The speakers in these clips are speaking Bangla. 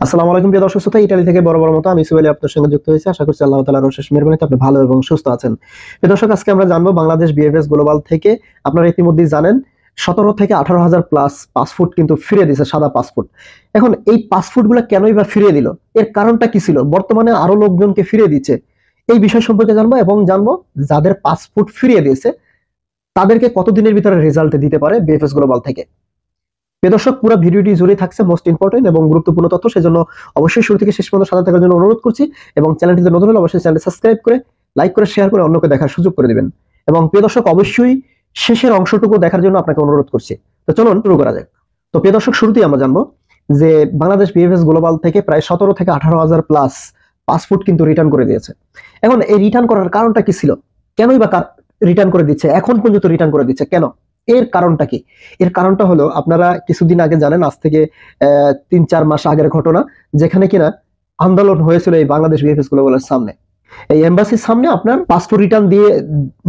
আসসালামু আলাইকুম প্রিয় দর্শক শ্রোতা, ইতালি থেকে বড় বড় মতো আমি সুহেল আপনার সঙ্গে যুক্ত হয়েছি। আশা করছি আল্লাহ তাআলার অশেষ মেহেরবানিতে আপনি ভালো এবং সুস্থ আছেন। প্রিয় দর্শক, আজকে আমরা জানবো বাংলাদেশ বিএফএস গ্লোবাল থেকে আপনারা ইতিমধ্যেই জানেন 17 থেকে 18,000 প্লাস পাসপোর্ট কিন্তু ফিরিয়ে দিয়েছে, সাদা পাসপোর্ট। এখন এই পাসপোর্টগুলো কেনই বা ফিরিয়ে দিল, এর কারণটা কি ছিল, বর্তমানে আরো লোকজনকে ফিরিয়ে দিচ্ছে, এই বিষয় সম্পর্কে জানবো এবং জানবো যাদের পাসপোর্ট ফিরিয়ে দিয়েছে তাদেরকে কতদিনের ভিতরে রেজাল্ট দিতে পারে বিএফএস গ্লোবাল থেকে। প্রিয় দর্শক, পুরো ভিডিওটি জুড়ে থাকছে মোস্ট ইম্পর্টেন্ট এবং গুরুত্বপূর্ণ তথ্য, সেজন্য অবশ্যই শুরু থেকে শেষ পর্যন্ত সাথে থাকার জন্য অনুরোধ করছি এবং চ্যানেলটিতে নতুন হলে অবশ্যই চ্যানেলটি সাবস্ক্রাইব করে লাইক করে শেয়ার করে অন্যকে দেখার সুযোগ করে দিবেন। এবং প্রিয় দর্শক, অবশ্যই শেষের অংশটুকু দেখার জন্য আপনাকে অনুরোধ করছি। তো চলুন শুরু করা যাক। তো প্রিয় দর্শক, শুরুতেই আমরা জানবো যে বাংলাদেশ বিএফএস গ্লোবাল থেকে প্রায় 17 থেকে 18,000 প্লাস পাসপোর্ট কিন্তু রিটার্ন করে দিয়েছে। এখন এই রিটার্ন করার কারণটা কি ছিল, কেনই বা রিটার্ন করে দিচ্ছে, এখন পর্যন্ত রিটার্ন করে দিচ্ছে কেন, এর কারণটা কি? এর কারণটা হলো, আপনারা কিছুদিন আগে জানেন, আজ থেকে 3-4 মাস আগের ঘটনা, যেখানে কিনা আন্দোলন হয়েছিল এই বাংলাদেশ বিএফএস গ্লোবালের সামনে, এই এম্বাসির সামনে আপনার পাসপোর্ট রিটার্ন দিয়ে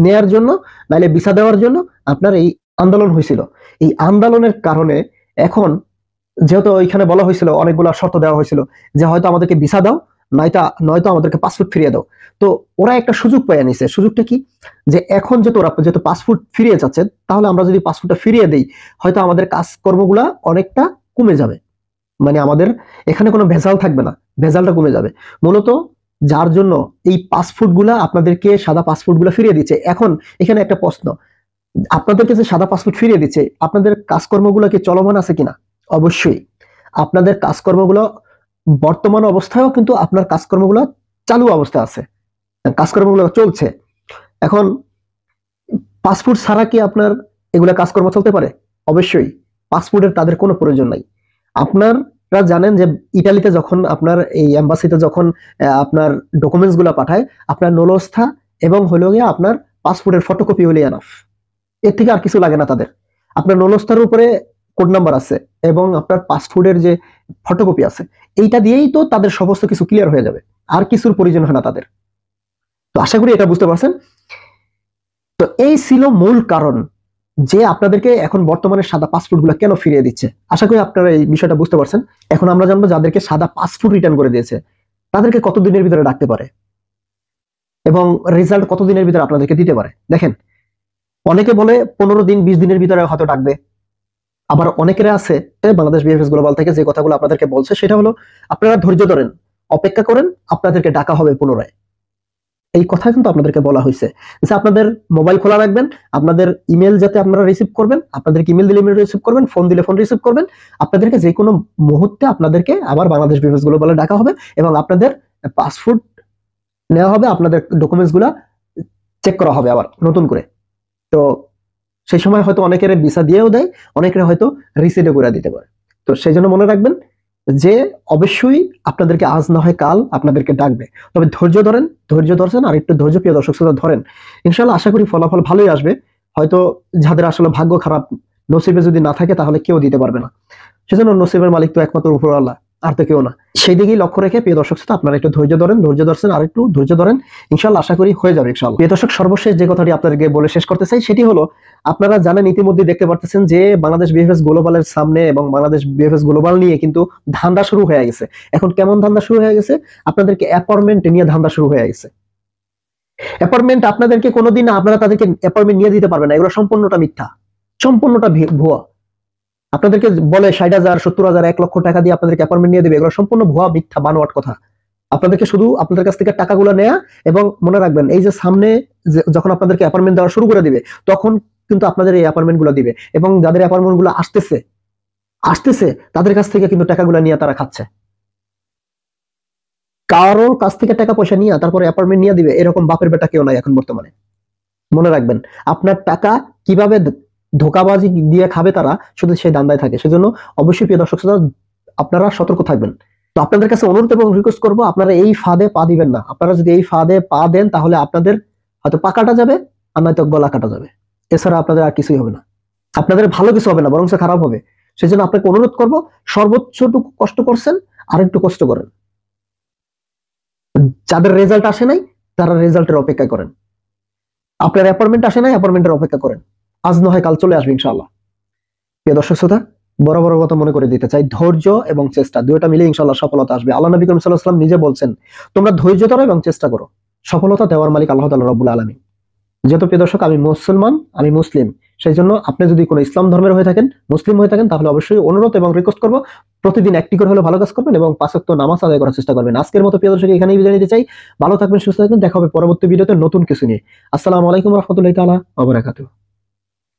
নেয়ার জন্য, নাইলে ভিসা দেওয়ার জন্য আপনার এই আন্দোলন হয়েছিল। এই আন্দোলনের কারণে এখন যেহেতু ওইখানে বলা হয়েছিল, অনেকগুলো শর্ত দেওয়া হয়েছিল যে হয়তো আমাদেরকে ভিসা দাও, নয়তো আমাদেরকে পাসপোর্ট ফিরিয়ে দাও। তো ওরা একটা সুযোগ পেয়ে নিছে। সুযোগটা কি? যে এখন যেহেতু পাসপোর্ট ফিরিয়ে যাচ্ছে, তাহলে আমরা যদি পাসপোর্টটা ফিরিয়ে দেই, হয়তো আমাদের কাজকর্মগুলা অনেকটা কমে যাবে। মানে আমাদের এখানে কোনো ভেজাল থাকবে না, ভেজালটা কমে যাবে মূলত। যার জন্য এই পাসপোর্টগুলা আপনাদেরকে, সাদা পাসপোর্টগুলা ফিরিয়ে দিচ্ছে। এখন এখানে একটা প্রশ্ন, আপনাদেরকে যে সাদা পাসপোর্ট ফিরিয়ে দিচ্ছে, আপনাদের কাজকর্মগুলো কি চলমান আছে কিনা? অবশ্যই আপনাদের কাজকর্মগুলো বর্তমান অবস্থায়ও কিন্তু আপনার কাজকর্মগুলো চালু অবস্থায় আছে, কাজকর্মগুলো চলছে। এখন পাসপোর্ট ছাড়া কি আপনার এগুলা কাজকর্ম চলতে পারে? অবশ্যই পাসপোর্টের তাদের কোনো প্রয়োজন নাই। আপনারা জানেন যে ইতালিতে যখন আপনার এই এম্বাসিতে যখন আপনার ডকুমেন্টস গুলা পাঠায়, আপনার নলস্থা এবং হলো গিয়ে আপনার পাসপোর্টের ফটোকপি হলে এনাফ, এর থেকে আর কিছু লাগে না তাদের। আপনার নলস্থার উপরে কোড নাম্বার আছে এবং আপনার পাসপোর্টের যে ফটোকপি আছে, এইটা দিয়েই তো তাদের সমস্ত কিছু ক্লিয়ার হয়ে যাবে, আর কিছুর প্রয়োজন হয় না তাদের। তো আশা করি এটা বুঝতে পারছেন। তো এই ছিল মূল কারণ যে আপনাদেরকে এখন বর্তমানে সাদা পাসপোর্ট গুলো কেন ফিরিয়ে দিচ্ছে। আশা করি আপনারা এই বিষয়টা বুঝতে পারছেন। এখন আমরা জানবো যাদেরকে সাদা পাসপোর্ট রিটার্ন করে দিয়েছে তাদেরকে কতদিনের ভিতরে ডাকতে পারে এবং রেজাল্ট কতদিনের ভিতরে আপনাদেরকে দিতে পারে। দেখেন, অনেকে বলে 15 দিন 20 দিনের ভিতরে হয়তো ডাকবে, আবার অনেকের আছে বাংলাদেশ বিএফএস গ্লোবাল থেকে যে কথাগুলো আপনাদেরকে বলছে সেটা হলো, আপনারা ধৈর্য ধরেন, অপেক্ষা করেন, আপনাদেরকে ডাকা হবে পুনরায়। এই কথা কিন্তু আপনাদেরকে বলা হয়েছে যে আপনাদের মোবাইল খোলা রাখবেন, আপনাদের ইমেল যাতে আপনারা রিসিভ করবেন, আপনাদেরকে ইমেল দিলে ইমেল রিসিভ করবেন, ফোন দিলে ফোন রিসিভ করবেন। আপনাদেরকে যে কোনো মুহূর্তে আপনাদেরকে আবার বাংলাদেশ বিএফএস গ্লোবালে ডাকা হবে এবং আপনাদের পাসপোর্ট নেওয়া হবে, আপনাদের ডকুমেন্টস গুলা চেক করা হবে আবার নতুন করে। তো সেই সময় হয়তো অনেকের ভিসা দিয়েও দেয়, অনেকের হয়তো রিসিডও করে দিতে পারে। তো সেই জন্য মনে রাখবেন যে অবশ্যই আপনাদেরকে আজ না হয় কাল আপনাদেরকে ডাকবে, তবে ধৈর্য ধরেন। ধৈর্য ধরছেন, আর একটু ধৈর্য প্রিয় দর্শক শ্রোতা ধরেন, ইনশাল্লাহ আশা করি ফলাফল ভালোই আসবে। হয়তো যাদের আসলে ভাগ্য খারাপ, নসিবে যদি না থাকে তাহলে কেউ দিতে পারবে না। সেজন্য নসিবের মালিক তো একমাত্র উপরওয়ালা, আর তো কেউ না। সেই দিকেই লক্ষ্য রেখে প্রিয় দর্শক শ্রোতা আপনারা একটু ধৈর্য ধরেন, ধৈর্য ধরছেন, আর একটু ধৈর্য ধরেন, ইনশাল্লাহ আশা করি হয়ে যাবে ইনশাল্লাহ। প্রিয় দর্শক, সর্বশেষ যে কথাটি আপনাদেরকে বলে শেষ করতে চাই সেটি হলো, আপনারা জানেন, ইতিমধ্যে দেখতে পারতেছেন যে বাংলাদেশ বিএফএস গ্লোবালের সামনে এবং বাংলাদেশ বিএফএস গ্লোবাল নিয়ে কিন্তু ধান্দা শুরু হয়ে গেছে। এখন কেমন ধান্দা শুরু হয়ে গেছে? আপনাদেরকে অ্যাপয়েন্টমেন্ট নিয়ে ধান্দা শুরু হয়ে গেছে। অ্যাপয়েন্টমেন্ট আপনাদেরকে কোনোদিন আপনারা তাদেরকে অ্যাপয়েন্টমেন্ট নিয়ে দিতে পারবেন না, এগুলো সম্পূর্ণটা মিথ্যা, সম্পূর্ণটা ভুয়া। আপনাদেরকে বলে 60,000 70,000 1 লক্ষ টাকা দিয়ে আপনাদেরকে অ্যাপয়েন্টমেন্ট নিয়ে দেবে, এগুলো সম্পূর্ণ ভুয়া, মিথ্যা, বানোয়াট কথা। আপনাদেরকে শুধু আপনাদের কাছ থেকে টাকাগুলো নেয়া, এবং মনে রাখবেন এই যে সামনে যখন আপনাদেরকে অ্যাপয়েন্টমেন্ট দেওয়া শুরু করে দিবে, তখন কিন্তু আপনাদের এই অ্যাপয়েন্টমেন্ট গুলো দিবে, এবং যাদের অ্যাপয়েন্টমেন্ট গুলো আসতেছে আসতেছে তাদের কাছ থেকে কিন্তু টাকাগুলো নিয়ে তারা খাচ্ছে। কারোর কাছ থেকে টাকা পয়সা নিয়ে তারপরে অ্যাপয়েন্টমেন্ট নিয়ে দিবে, এরকম বাপের বেটা কেউ নাই এখন বর্তমানে। মনে রাখবেন, আপনার টাকা কিভাবে ধোকাবাজি দিয়ে খাবে তারা, শুধু সেই দান্দায় থাকে। সেজন্য অবশ্যই প্রিয় দর্শক শ্রোতা আপনারা সতর্ক থাকবেন। তো আপনাদের কাছে অনুরোধ এবং রিকোয়েস্ট করবো, আপনারা এই ফাঁদে পা দিবেন না। আপনারা যদি এই ফাঁদে পা দেন তাহলে আপনাদের হয়তো পা কাটা যাবে, আর নয়তো গলা কাটা যাবে, এছাড়া আপনাদের আর কিছুই হবে না। আপনাদের ভালো কিছু হবে না, বরং খারাপ হবে। সেজন্য আপনাকে অনুরোধ করবো, সর্বোচ্চটুকু কষ্ট করছেন, আর একটু কষ্ট করেন। যাদের রেজাল্ট আসে নাই তারা রেজাল্টের অপেক্ষা করেন। আপনার অ্যাপয়েন্টমেন্ট আসে নাই, অ্যাপয়েন্টমেন্টের অপেক্ষা করেন। আজ না হয় কাল চলে আসবে ইনশাআল্লাহ। প্রিয় দর্শক শ্রোতা, বড় বড় কথা মনে করে দিতে চাই, ধৈর্য এবং চেষ্টা দুইটা মিলে ইনশাআল্লাহ সফলতা আসবে। আল্লাহ নবী করিম সাল্লাল্লাহু আলাইহি ওয়াসাল্লাম নিজে বলছেন, তোমরা ধৈর্য ধরো এবং চেষ্টা করো, সফলতা দেওয়ার মালিক আল্লাহ তাআলা রব্বুল আলামিন। যেহেতু প্রিয় দর্শক আমি মুসলমান, আমি মুসলিম, সেই জন্য আপনি যদি কোনো ইসলাম ধর্মের হয়ে থাকেন, মুসলিম হয়ে থাকেন, তাহলে অবশ্যই অনুরোধ এবং রিকোয়েস্ট করবো প্রতিদিন একটি করে হলে ভালো কাজ করবেন এবং 5 ওয়াক্ত নামাজ আদায় করার চেষ্টা করবেন। আজকের মতো প্রিয় দর্শক এখানেই বিদায় নিতে চাই। ভালো থাকবেন, সুস্থ থাকবেন, দেখা হবে পরবর্তী ভিডিওতে নতুন কিছু নিয়ে। আসসালামু আলাইকুম ওয়া রাহমাতুল্লাহি তাআলা ওয়া বারাকাতুহু।